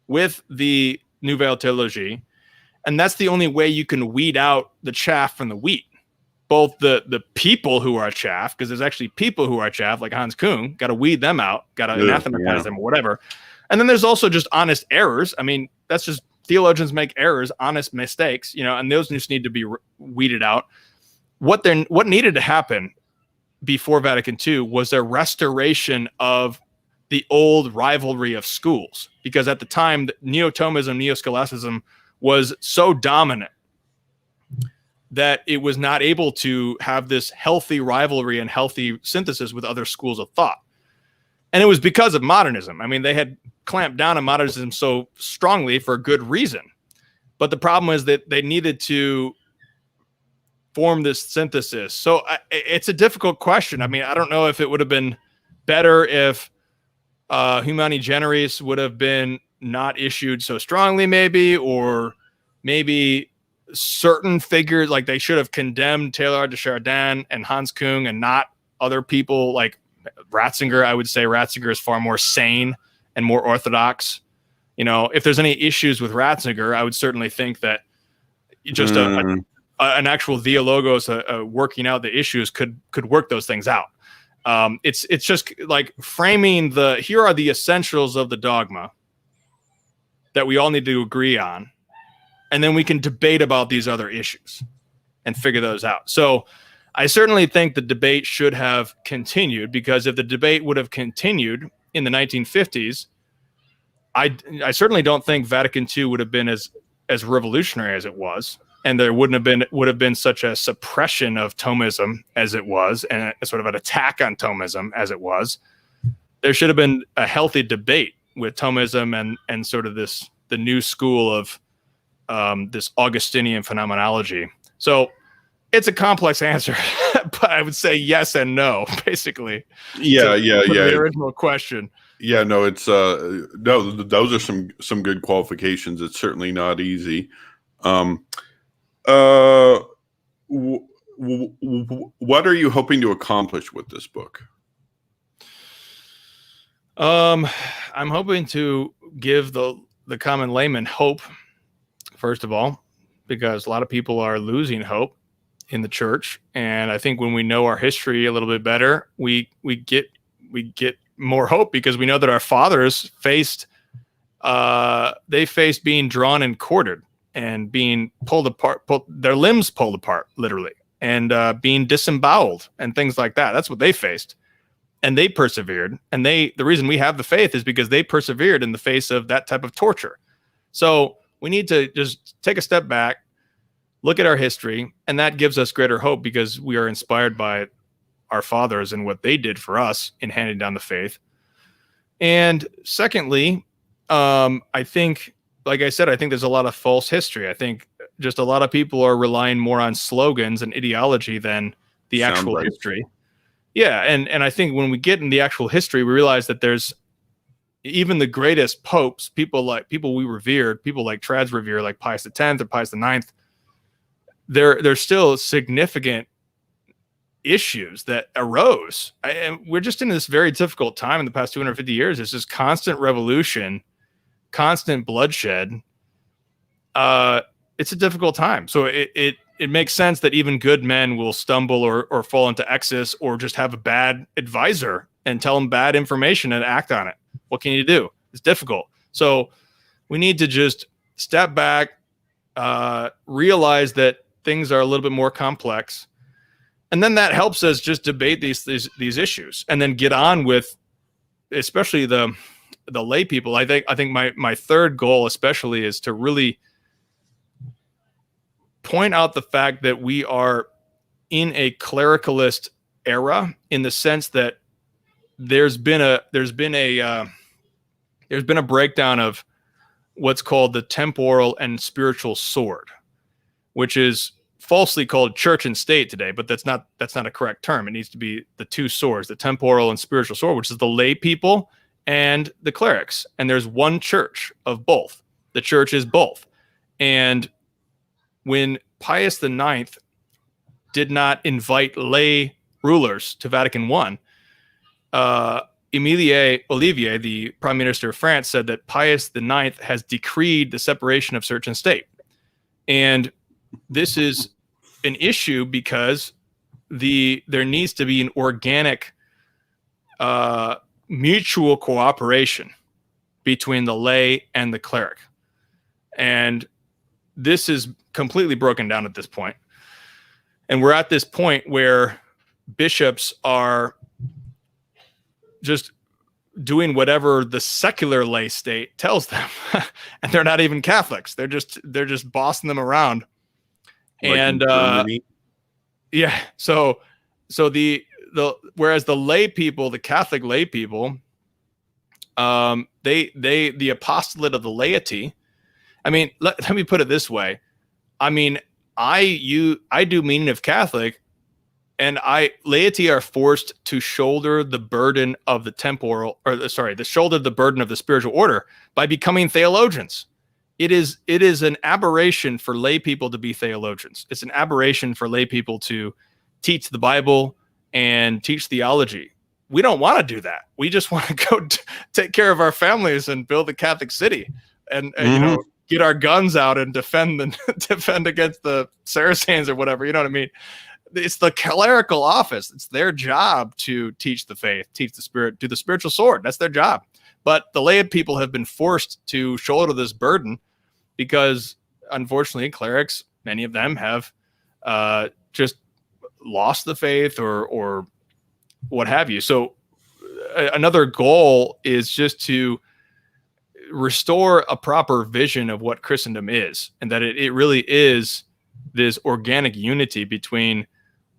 with the Nouvelle Theologie, and that's the only way you can weed out the chaff from the wheat. Both the people who are chaff, because there's actually people who are chaff, like Hans Küng, got to weed them out, got to anathematize them or whatever. And then there's also just honest errors. I mean, that's just theologians make errors, honest mistakes, and those just need to be weeded out. What needed to happen before Vatican II was a restoration of the old rivalry of schools, because at the time, Neo-Thomism, Neo-Scholasticism was so dominant that it was not able to have this healthy rivalry and healthy synthesis with other schools of thought. And it was because of modernism. I mean, they had clamped down on modernism so strongly for good reason. But the problem is that they needed to form this synthesis. So it's a difficult question. I mean, I don't know if it would have been better if Humani Generis would have been not issued so strongly, maybe, or maybe certain figures, like they should have condemned Teilhard de Chardin and Hans Küng and not other people like Ratzinger. I would say Ratzinger is far more sane and more orthodox. If there's any issues with Ratzinger, I would certainly think that just an actual theologos working out the issues could work those things out. It's just like framing here are the essentials of the dogma that we all need to agree on, and then we can debate about these other issues and figure those out. So I certainly think the debate should have continued, because if the debate would have continued in the 1950s, I certainly don't think Vatican II would have been as revolutionary as it was, and there would have been such a suppression of Thomism as it was, and a sort of an attack on Thomism as it was. There should have been a healthy debate with Thomism and sort of the new school of this Augustinian phenomenology. So it's a complex answer, but I would say yes and no, basically. Yeah. The original question. Yeah, no, it's no, those are some good qualifications. It's certainly not easy. What are you hoping to accomplish with this book? I'm hoping to give the common layman hope, first of all, because a lot of people are losing hope in the church, and I think when we know our history a little bit better, we get more hope, because we know that our fathers faced being drawn and quartered and being pulled apart, their limbs pulled apart, literally, and being disemboweled and things like that. That's what they faced, and they persevered. And the reason we have the faith is because they persevered in the face of that type of torture. So we need to just take a step back, look at our history, and that gives us greater hope, because we are inspired by our fathers and what they did for us in handing down the faith. And secondly, I think, like I said, I think there's a lot of false history. I think just a lot of people are relying more on slogans and ideology than the actual history. Yeah, and I think when we get in the actual history, we realize that there's even the greatest popes, people we revered, people like Trads revere, like Pius X or Pius IX. There's still significant issues that arose, and we're just in this very difficult time in the past 250 years. It's just constant revolution, constant bloodshed. It's a difficult time, so it makes sense that even good men will stumble or fall into excess, or just have a bad advisor and tell them bad information and act on it. What can you do? It's difficult. So we need to just step back, realize that things are a little bit more complex. And then that helps us just debate these issues, and then get on with, especially the lay people. I think my third goal especially is to really point out the fact that we are in a clericalist era, in the sense that there's been a breakdown of what's called the temporal and spiritual sword, which is falsely called church and state today, but that's not a correct term. It needs to be the two swords, the temporal and spiritual sword, which is the lay people and the clerics. And there's one church of both. The church is both. And when Pius IX did not invite lay rulers to Vatican I, Émile Olivier, the Prime Minister of France, said that Pius IX has decreed the separation of church and state. And this is an issue because there needs to be an organic mutual cooperation between the lay and the cleric. And this is completely broken down at this point. And we're at this point where bishops are just doing whatever the secular lay state tells them. And they're not even Catholics. They're just bossing them around. Like, and yeah, so the whereas the lay people, the Catholic lay people, the apostolate of the laity. I mean, let me put it this way. I mean, I do meaning of Catholic, and laity are forced to shoulder the burden of the the burden of the spiritual order by becoming theologians. It is an aberration for lay people to be theologians. It's an aberration for lay people to teach the Bible and teach theology. We don't want to do that. We just want to go take care of our families and build a Catholic city, and get our guns out and defend against the Saracens or whatever. You know what I mean? it's the clerical office. It's their job to teach the faith, teach the spirit, do the spiritual sword. That's their job. But the lay people have been forced to shoulder this burden because, unfortunately, clerics, many of them have just lost the faith or what have you. So another goal is just to restore a proper vision of what Christendom is, and that it really is this organic unity between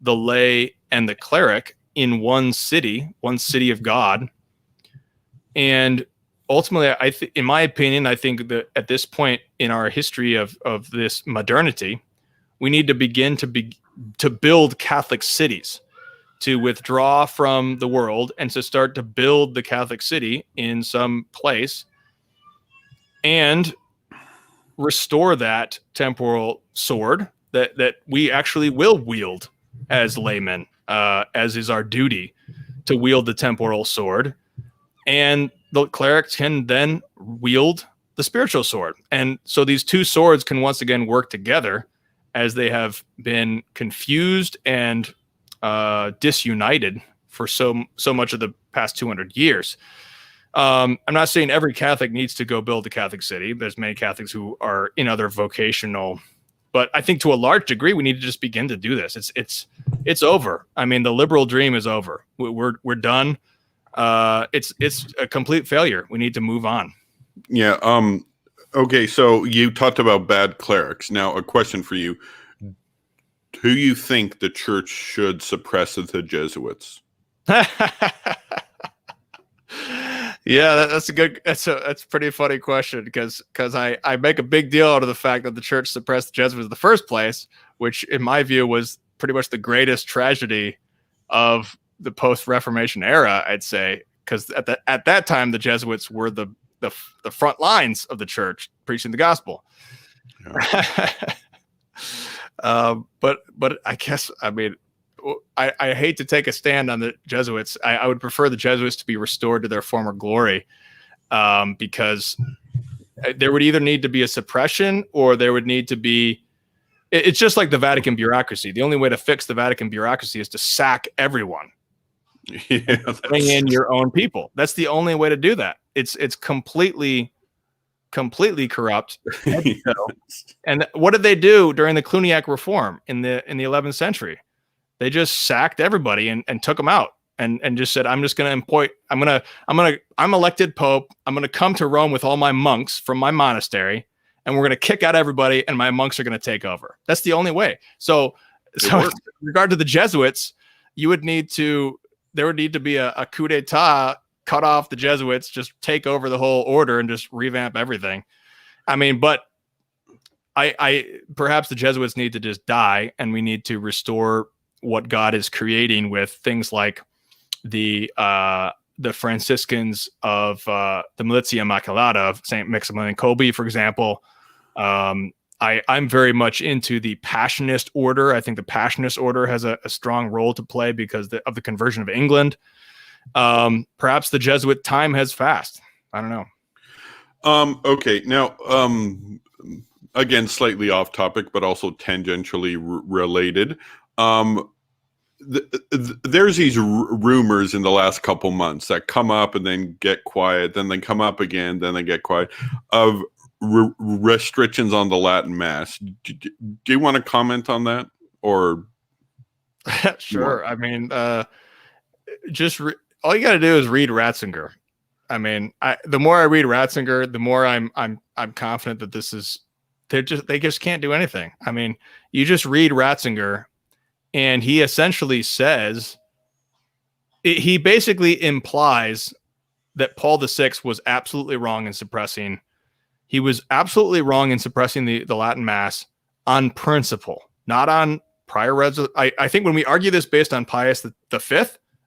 the lay and the cleric in one city of God. And ultimately, in my opinion, I think that at this point in our history of this modernity, we need to begin to build Catholic cities, to withdraw from the world and to start to build the Catholic city in some place and restore that temporal sword that we actually will wield as laymen, as is our duty to wield the temporal sword. And the clerics can then wield the spiritual sword. And so these two swords can once again work together, as they have been confused and disunited for so much of the past 200 years. I'm not saying every Catholic needs to go build a Catholic city. There's many Catholics who are in other vocational, but I think to a large degree we need to just begin to do this. It's over. I mean, the liberal dream is over. We're done. It's a complete failure. We need to move on. Yeah. Okay. So you talked about bad clerics. Now, a question for you: do you think the church should suppress the Jesuits? Yeah, that's a pretty funny question because I make a big deal out of the fact that the church suppressed the Jesuits in the first place, which in my view was pretty much the greatest tragedy of the post-Reformation era, I'd say, because at that time the Jesuits were the front lines of the church preaching the gospel. Yeah. But I guess, I mean, I hate to take a stand on the Jesuits. I would prefer the Jesuits to be restored to their former glory, because there would either need to be a suppression or there would need to be. It's just like the Vatican bureaucracy. The only way to fix the Vatican bureaucracy is to sack everyone. Yeah, bring in your own people. That's the only way to do that. It's completely corrupt. And what did they do during the Cluniac reform in the 11th century? They just sacked everybody and took them out and just said, I'm elected Pope. I'm going to come to Rome with all my monks from my monastery, and we're going to kick out everybody, and my monks are going to take over. That's the only way. So in regard to the Jesuits, there would need to be a coup d'etat, cut off the Jesuits, just take over the whole order and just revamp everything. I mean, but I perhaps the Jesuits need to just die, and we need to restore what God is creating with things like the Franciscans of the Militia Immaculata of St. Maximilian Kolbe, for example. I'm very much into the Passionist order. I think the Passionist order has a strong role to play because of the conversion of England. Perhaps the Jesuit time has passed. I don't know. Okay. Now, again, slightly off topic, but also tangentially related. There's these rumors in the last couple months that come up and then get quiet, then they come up again, then they get quiet, of restrictions on the Latin Mass. Do you want to comment on that, or? Sure. I mean, all you got to do is read Ratzinger. I mean, the more I read Ratzinger, the more I'm confident that this is they just can't do anything. I mean, you just read Ratzinger, and he essentially says, he basically implies that Paul VI was absolutely wrong in suppressing. He was absolutely wrong in suppressing the Latin Mass on principle, not on prior I think when we argue this based on Pius V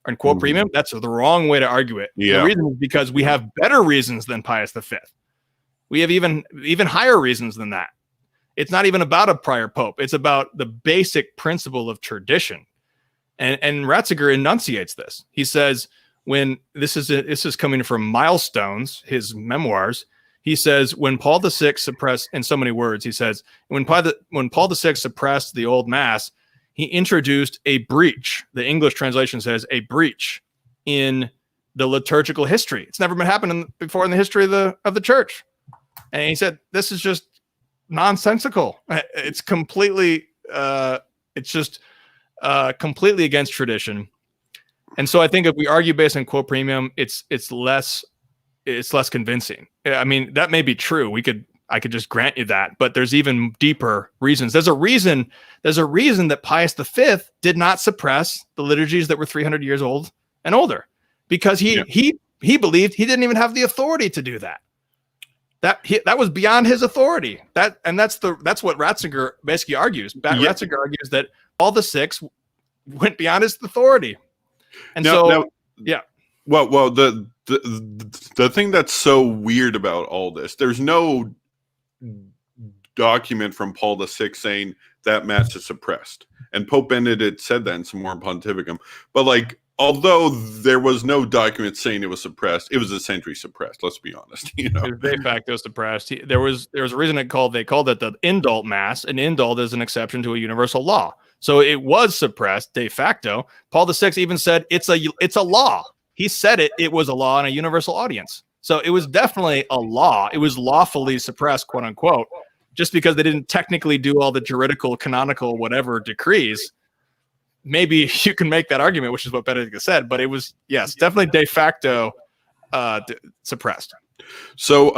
and quo primum, that's the wrong way to argue it. Yeah. The reason is because we have better reasons than Pius V. We have even higher reasons than that. It's not even about a prior pope. It's about the basic principle of tradition. And Ratzinger enunciates this. He says, when this is coming from Milestones, his memoirs, he says, when Paul VI suppressed, in so many words, he says, when Paul VI suppressed the old Mass, he introduced a breach. The English translation says a breach in the liturgical history. It's never been happening before in the history of the church. And he said, this is just nonsensical. It's completely, completely against tradition. And so I think if we argue based on quote premium, it's less convincing. I mean, that may be true. I could just grant you that, but there's even deeper reasons. There's a reason that Pius V did not suppress the liturgies that were 300 years old and older, because he believed he didn't even have the authority to do that. That was beyond his authority. That's what Ratzinger basically argues. Ratzinger argues that Paul VI went beyond his authority. And Well, the thing that's so weird about all this, there's no document from Paul VI saying that mass is suppressed, and Pope Benedict said that in Summorum Pontificum. But like, although there was no document saying it was suppressed, it was essentially suppressed. Let's be honest. You know, it was de facto suppressed. There was a reason they called it the indult mass. An indult is an exception to a universal law, so it was suppressed de facto. Paul VI even said it's a law. He said it was a law in a universal audience. So it was definitely a law. It was lawfully suppressed, quote unquote, just because they didn't technically do all the juridical, canonical, whatever decrees. Maybe you can make that argument, which is what Benedict said, but it was, yes, definitely de facto suppressed. So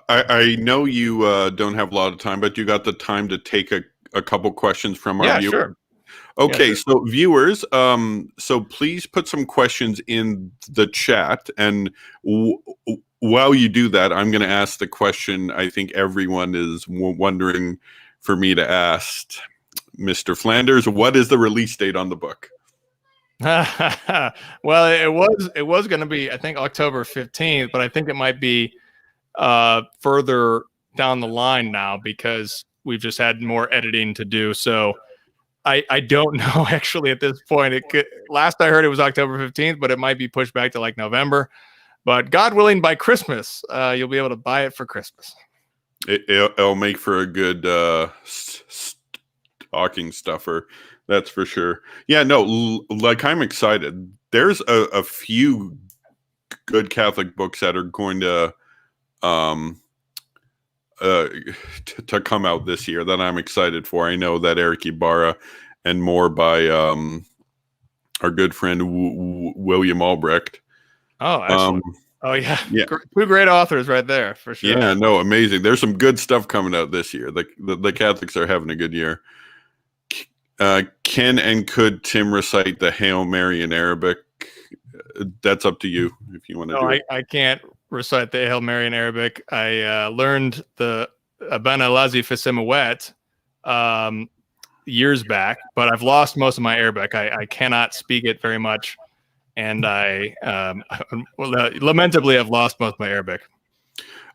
I know you don't have a lot of time, but you got the time to take a couple questions from our viewers. Sure. Okay, yeah, so viewers, so please put some questions in the chat, and while you do that, I'm going to ask the question I think everyone is wondering for me to ask. Mr. Flanders, what is the release date on the book? Well, it was going to be, I think, October 15th, but I think it might be further down the line now, because we've just had more editing to do. So I don't know actually at this point. Last I heard it was October 15th, but it might be pushed back to like November. But God willing, by Christmas, you'll be able to buy it for Christmas. It'll make for a good stocking stuffer, that's for sure. Yeah, no, like, I'm excited. There's a few good Catholic books that are going to come out this year that I'm excited for. I know that Eric Ibarra and more by our good friend William Albrecht. Oh, excellent. Yeah. Two great authors right there, for sure. Yeah, no, amazing. There's some good stuff coming out this year. The Catholics are having a good year. Can and could Tim recite the Hail Mary in Arabic? That's up to you if you want to do it. I can't recite the Hail Mary in Arabic. I learned the Abana Lazi Fisimawet years back, but I've lost most of my Arabic. I cannot speak it very much, and I lamentably have lost most of my Arabic.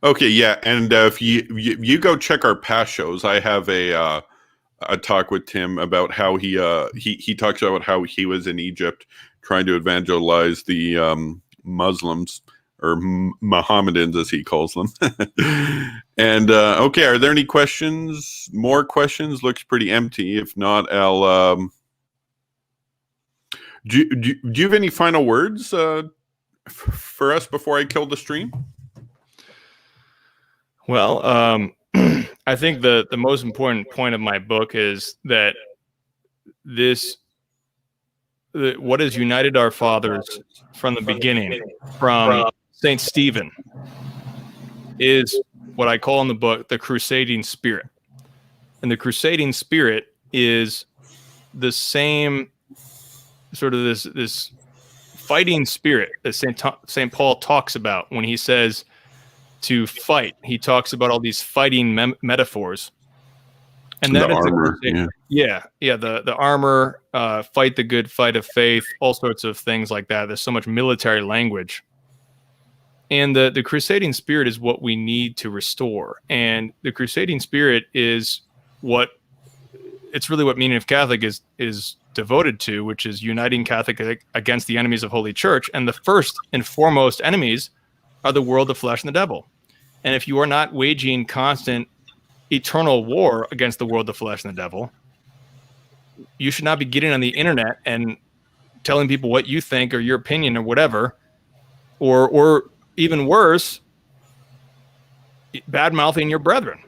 Okay, yeah, and if you go check our past shows, I have a talk with Tim about how he talks about how he was in Egypt trying to evangelize the Muslims, or Mohammedans as he calls them. And okay, are there any questions? More questions? Looks pretty empty. If not, I'll do you have any final words for us before I kill the stream? Well, I think the most important point of my book is that what has united our fathers from the beginning, from St. Stephen, is what I call in the book the crusading spirit. And the crusading spirit is the same sort of this fighting spirit that St. Paul talks about when he says to fight. He talks about all these fighting metaphors. And that the is armor. The armor, fight the good fight of faith, all sorts of things like that. There's so much military language. And the crusading spirit is what we need to restore. And the crusading spirit is it's really what Meaning of Catholic is devoted to, which is uniting Catholic against the enemies of Holy Church. And the first and foremost enemies are the world, the flesh, and the devil. And if you are not waging constant eternal war against the world, the flesh, and the devil, you should not be getting on the internet and telling people what you think or your opinion or whatever, or even worse, bad mouthing your brethren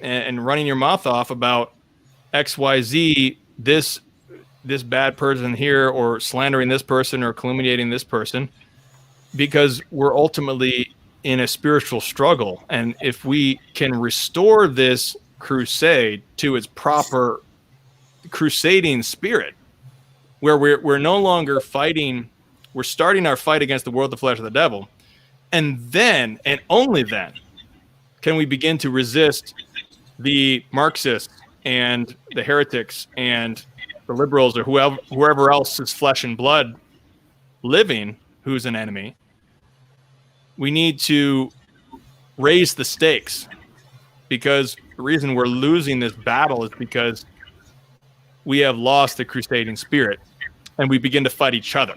and running your mouth off about XYZ, this bad person here, or slandering this person or calumniating this person, because we're ultimately in a spiritual struggle. And if we can restore this crusade to its proper crusading spirit, where we're no longer fighting, we're starting our fight against the world, the flesh, of the devil, and then, and only then, can we begin to resist the Marxists and the heretics and the liberals, or whoever else is flesh and blood living who's an enemy. We need to raise the stakes, because the reason we're losing this battle is because we have lost the crusading spirit, and we begin to fight each other.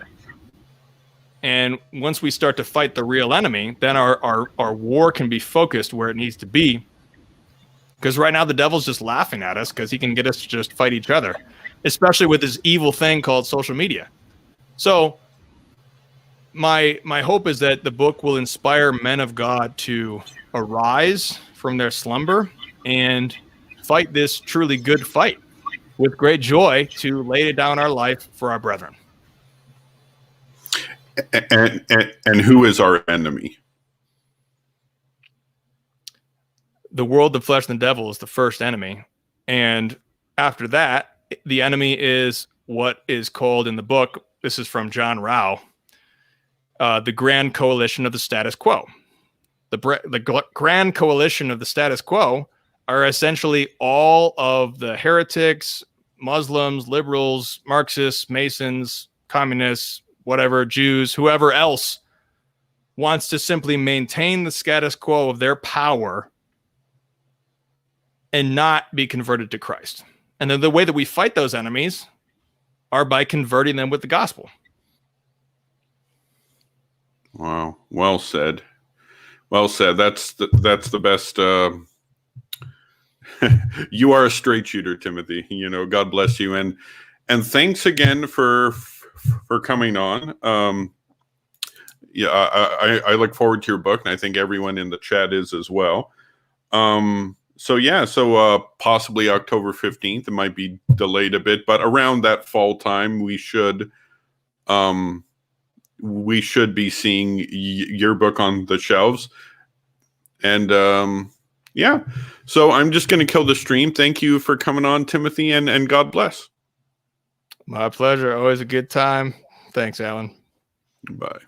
And once we start to fight the real enemy, then our war can be focused where it needs to be. Because right now the devil's just laughing at us because he can get us to just fight each other, especially with this evil thing called social media. So my hope is that the book will inspire men of God to arise from their slumber and fight this truly good fight with great joy, to lay down our life for our brethren. And who is our enemy? The world, the flesh, and the devil is the first enemy. And after that, the enemy is what is called in the book, this is from John Rao, the grand coalition of the status quo. The grand coalition of the status quo are essentially all of the heretics, Muslims, liberals, Marxists, Masons, communists, whatever, Jews, whoever else wants to simply maintain the status quo of their power and not be converted to Christ. And then the way that we fight those enemies are by converting them with the gospel. Wow. Well said. Well said. That's the best. You are a straight shooter, Timothy. You know, God bless you. And thanks again for coming on. Yeah, I look forward to your book, and I think everyone in the chat is as well. So possibly October 15th. It might be delayed a bit, but around that fall time, we should be seeing your book on the shelves. And yeah, so I'm just going to kill the stream. Thank you for coming on, Timothy, and God bless. My pleasure. Always a good time. Thanks, Alan. Bye.